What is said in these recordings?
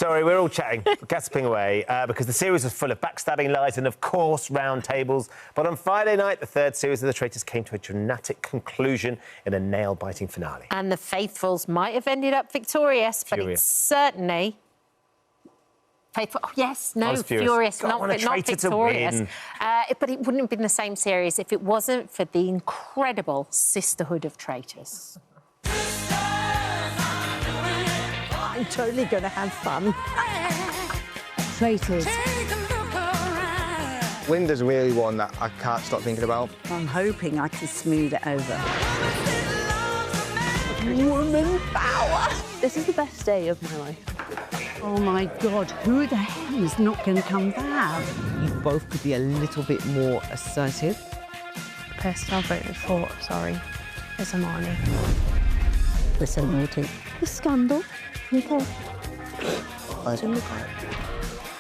Sorry, we're all chatting, gasping away, because the series was full of backstabbing, lies and, of course, round tables. But on Friday night, the third series of The Traitors came to a dramatic conclusion in a nail-biting finale. And the faithfuls might have ended up victorious, but it's certainly... Faithful. Oh, yes, no, furious, not victorious. But it wouldn't have been the same series if it wasn't for the incredible sisterhood of traitors. I'm totally going to have fun. Traitors. Linda's really one that I can't stop thinking about. I'm hoping I can smooth it over. Woman power! This is the best day of my life. Oh, my God, who the hell is not going to come back? You both could be a little bit more assertive. The person I voted for, sorry, is Amani. We're so naughty. The scandal. Okay.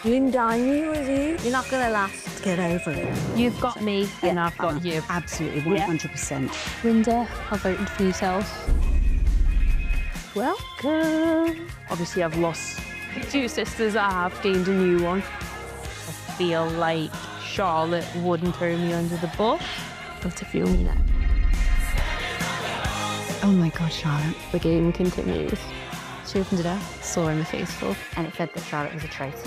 Linda, I knew it was you. You're not going to last. Get over it. You've got me, and I've got you. Absolutely, 100%. Linda, I voted for yourself. Welcome. Obviously, I've lost 2 sisters. I have gained a new one. I feel like Charlotte wouldn't throw me under the bus, but I feel Minah. Oh, my God, Charlotte. The game continues. She opened it up, saw in the faithful, And it said that Charlotte was a traitor.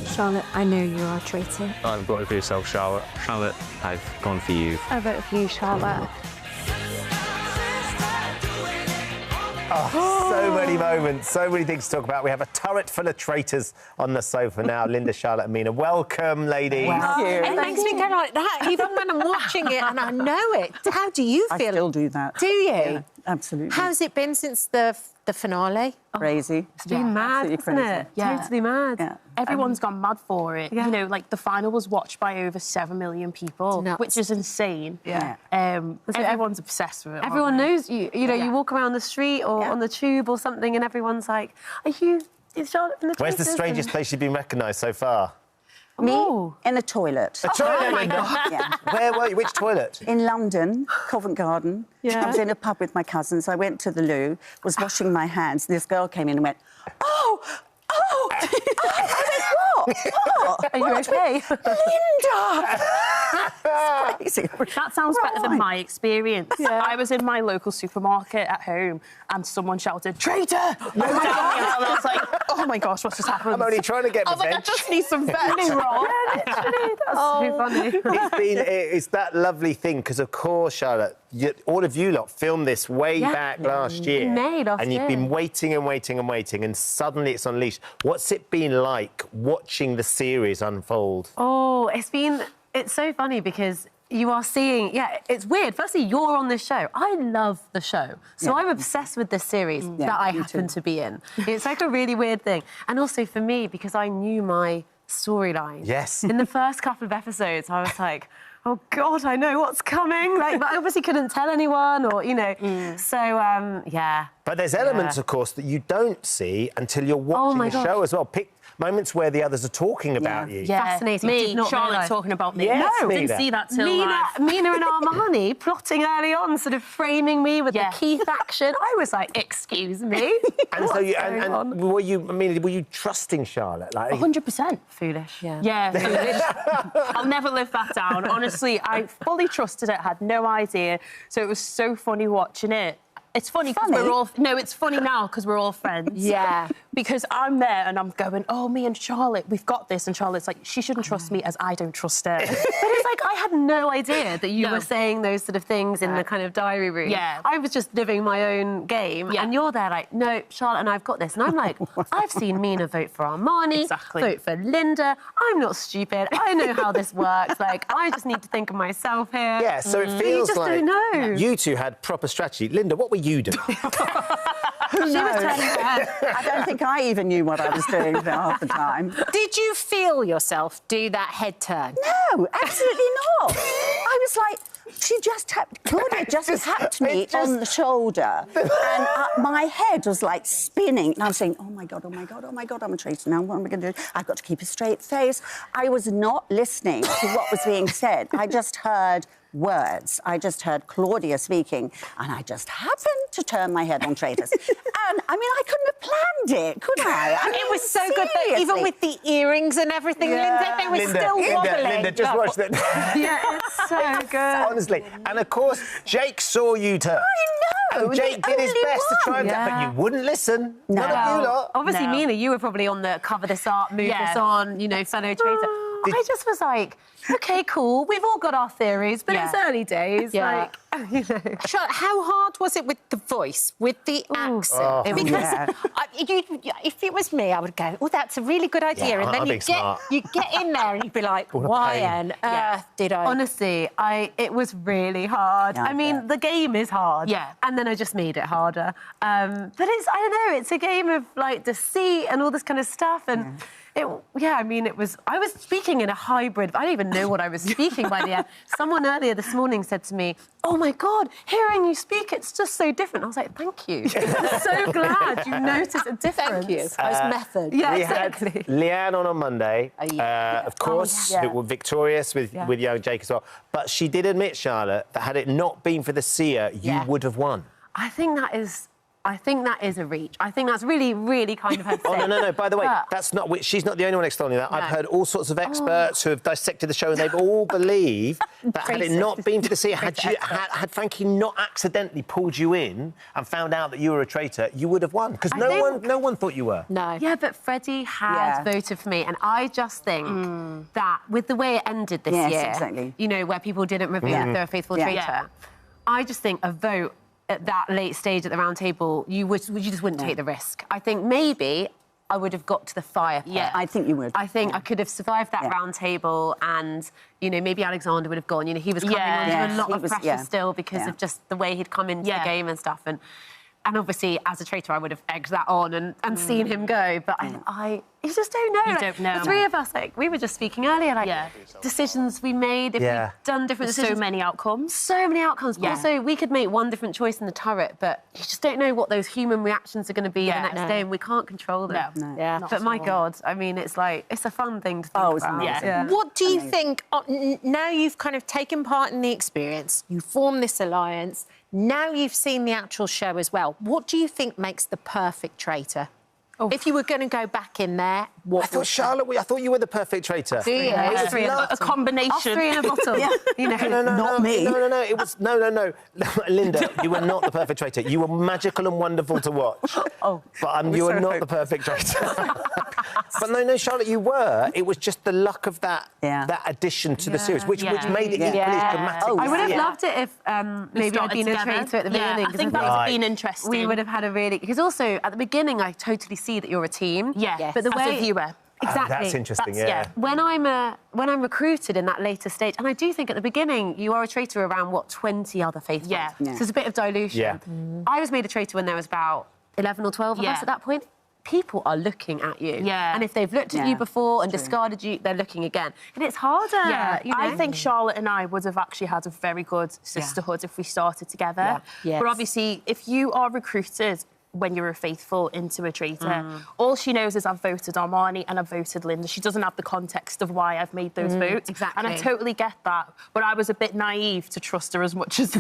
Charlotte, I know you are a traitor. I've voted for yourself, Charlotte. Charlotte, I've gone for you. I voted for you, Charlotte. Oh, so many moments, so many things to talk about. We have a turret full of traitors on the sofa now. Linda, Charlotte and Minah. Welcome, ladies. It makes me go like that, even when I'm watching it and I know it. How do you feel? I still do that. Do you? Yeah, absolutely. How's it been since the finale? Crazy. It's been mad, isn't it? Yeah. Totally mad. Yeah. Everyone's gone mad for it. Yeah. You know, like, the final was watched by over 7 million people, Nuts. which is insane. Yeah. Everyone's obsessed with it. Everyone knows you. You know, Yeah. you walk around the street or on the tube or something, and everyone's like, "Is Charlotte from the Where's the Traitors?" strangest place you've been recognised so far? Me? Oh. In the toilet. The toilet, Linda? Yeah. Where were you? Which toilet? In London, Covent Garden. Yeah. I was in a pub with my cousins. I went to the loo, was washing my hands. This girl came in and went, oh! I went, what? Are you okay? Linda! It's crazy. That sounds better than my experience. Yeah. I was in my local supermarket at home and someone shouted, "Traitor!" And I was like, oh my gosh, what's just happened? I'm only trying to get I was like, I revenge. just need some veg. That's so funny. It's that lovely thing, because, of course, Charlotte, all of you lot filmed this way back last year. May last and you've year. been waiting and waiting and waiting, and suddenly it's unleashed. What's it been like watching the series unfold? Oh, it's so funny because you are seeing... Yeah, it's weird. Firstly, you're on this show. I love the show. So I'm obsessed with this series that I happen to be in. It's like a really weird thing. And also for me, because I knew my storyline. Yes. In the first couple of episodes, I was like, oh, God, I know what's coming. Like, but I obviously couldn't tell anyone or, you know. So, yeah. But there's elements, of course, that you don't see until you're watching the show as well. Pick moments where the others are talking about you. Yeah. Fascinating. Me, Did not Charlotte realise. talking about me. Yes, No, Minah. didn't see that till Minah and Armani plotting early on, sort of framing me with the Keith action. I was like, excuse me. And so were you trusting Charlotte? Like, 100%. Foolish. Yeah, foolish. I'll never live that down. Honestly, I fully trusted it, had no idea. So it was so funny watching it. It's funny because we're all... No, it's funny now because we're all friends. Yeah. Because I'm there and I'm going, oh, me and Charlotte, we've got this. And Charlotte's like, she shouldn't trust me as I don't trust her. But it's like, I had no idea that you were saying those sort of things in the kind of diary room. Yeah. I was just living my own game. And you're there like, no, Charlotte and I've got this. And I'm like, I've seen Minah vote for Armani, vote for Linda. I'm not stupid. I know how this works. Like, I just need to think of myself here. Yeah, so it feels just like don't know. you two had proper strategy. Linda, what were you doing? Who knows? I don't think I even knew what I was doing half the time. Did you feel yourself do that head turn? No, absolutely not. I was like, Claudia just tapped me on the shoulder, and my head was like spinning. And I was saying, oh my God, I'm a traitor now. What am I going to do? I've got to keep a straight face. I was not listening to what was being said. I just heard words. I just heard Claudia speaking, and I just happened to turn my head on Traitors. And, I mean, I couldn't have planned it, could I? I mean, it was so good that even with the earrings and everything, Linda, they were still wobbling. Linda, just watch that. Yeah, it's so good. Honestly. And, of course, Jake saw you turn. I know. And Jake did his best to try and... But you wouldn't listen. No. None of you lot. Obviously, Minah, you were probably on the cover this up, move this on, you know, fellow traitor. I just was like, OK, cool, we've all got our theories, but it's early days. Like, you know. Charlotte, how hard was it with the voice, with the accent? Oh. Because if it was me, I would go, oh, that's a really good idea. And then you get in there and you'd be like, why on earth did I? Honestly, it was really hard. I mean, the game is hard. Yeah. And then I just made it harder. But it's, I don't know, it's a game of, like, deceit and all this kind of stuff. And I mean, I was speaking in a hybrid. I don't even know what I was speaking by the end. Someone earlier this morning said to me, oh, my God, hearing you speak, it's just so different. I was like, thank you. I'm so glad you noticed a difference. Thank you. I was method. Yeah, exactly. Had Leanne on Monday, of course, who were victorious with young Jake as well. But she did admit, Charlotte, that had it not been for the seer, you would have won. I think that is a reach. I think that's really, really kind of her to say. Oh, no. By the way, that's not... She's not the only one extolling that. No. I've heard all sorts of experts who have dissected the show, and they've all believed that had it not been for the seer, had Frankie not accidentally pulled you in and found out that you were a traitor, you would have won. Because no one thought you were. No. Yeah, but Freddie had voted for me, and I just think that with the way it ended this year, you know, where people didn't reveal if they're a faithful traitor, I just think a vote at that late stage at the round table, you just wouldn't take the risk. I think maybe I would have got to the fire pit. Yeah, I think you would. I think I could have survived that round table, and, you know, maybe Alexander would have gone. You know, he was coming under a lot of pressure still because of just the way he'd come into the game and stuff. And obviously, as a traitor, I would have egged that on and seen him go. But you just don't know. You don't know. The three of us, like, we were just speaking earlier, like, decisions we made, if we'd done different decisions. So many outcomes. So many outcomes. Yeah. Also, we could make one different choice in the turret, but you just don't know what those human reactions are going to be the next day, and we can't control them. No. Yeah. But my God, I mean, it's like, it's a fun thing to think about. It's amazing. Yeah. What do you think, now you've kind of taken part in the experience, you formed this alliance, now you've seen the actual show as well, what do you think makes the perfect traitor? If you were going to go back in there, what? I thought, Charlotte, I thought you were the perfect traitor. Do you? A combination. Us three in a bottle. You know, not me. No. It was no. Linda, you were not the perfect traitor. You were magical and wonderful to watch. But you were not the perfect traitor. But no, Charlotte, you were. It was just the luck of that addition to the series, which made it equally as dramatic. I would have loved it if maybe I'd been a traitor at the beginning. I think that would have been interesting. We would have had a really... Because also, at the beginning, I totally see that you're a team. Yeah, but the way... As a viewer. Exactly. That's interesting, When I'm recruited in that later stage, and I do think at the beginning you are a traitor around, 20 other faithfuls. Yeah. So there's a bit of dilution. Yeah. I was made a traitor when there was about 11 or 12 of us at that point. People are looking at you. Yeah. And if they've looked at you before and discarded you, they're looking again. And it's harder. Yeah. You know? I think Charlotte and I would have actually had a very good sisterhood if we started together. Yeah. Yes. But obviously, if you are recruited when you're a faithful into a traitor, all she knows is I've voted Armani and I've voted Linda. She doesn't have the context of why I've made those votes. Exactly. And I totally get that. But I was a bit naive to trust her as much as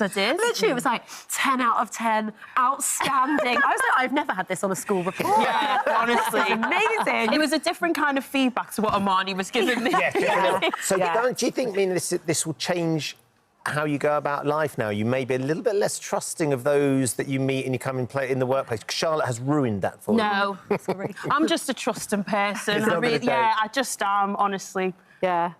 I did. Literally, it was like 10 out of 10, outstanding. I was like, I've never had this on a school report. Yeah, honestly. Amazing. It was a different kind of feedback to what Armani was giving me. So do you think, Minah, this will change how you go about life now? You may be a little bit less trusting of those that you meet and you come and play in the workplace. Charlotte has ruined that for you. No, sorry. I'm just a trusting person. I just am, honestly. Yeah.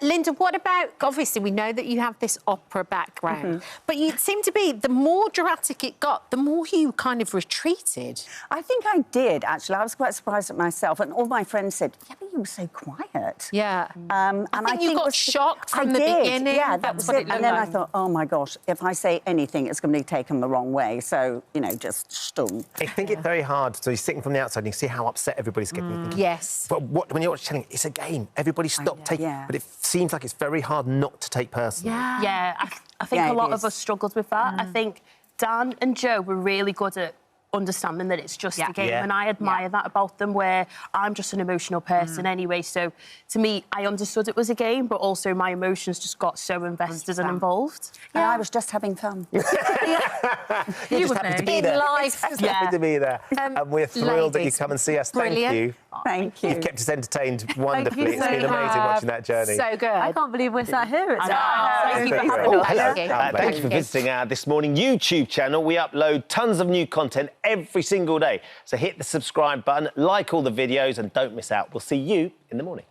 Linda, what about, obviously we know that you have this opera background, but you seem to be, the more dramatic it got, the more you kind of retreated. I think I did, actually. I was quite surprised at myself, and all my friends said, yeah, but you were so quiet. Yeah. And I think you got shocked from the beginning. Yeah, that was it. And then I thought, oh, my gosh, if I say anything, it's going to be taken the wrong way. So, you know, just stumm. I think it's very hard. So you're sitting from the outside and you see how upset everybody's getting. Yes. But when you're watching, it's a game. Everybody stop taking... but it seems like it's very hard not to take personally. Yeah, I think a lot of us struggled with that. I think Dan and Joe were really good at understanding that it's just a game, and I admire that about them, where I'm just an emotional person anyway, so to me I understood it was a game, but also my emotions just got so invested and involved. And I was just having fun. You just happened to be there. Life. Happy to be there. And we're thrilled that you come and see us. Brilliant. Thank you. Thank you. You've kept us entertained wonderfully. you It's so been amazing watching that journey. So good. I can't believe we're sat here. Thank you for having Oh, us. hello. Thank you. Thanks for visiting our This Morning YouTube channel. We upload tons of new content every single day. So hit the subscribe button, like all the videos, and don't miss out. We'll see you in the morning.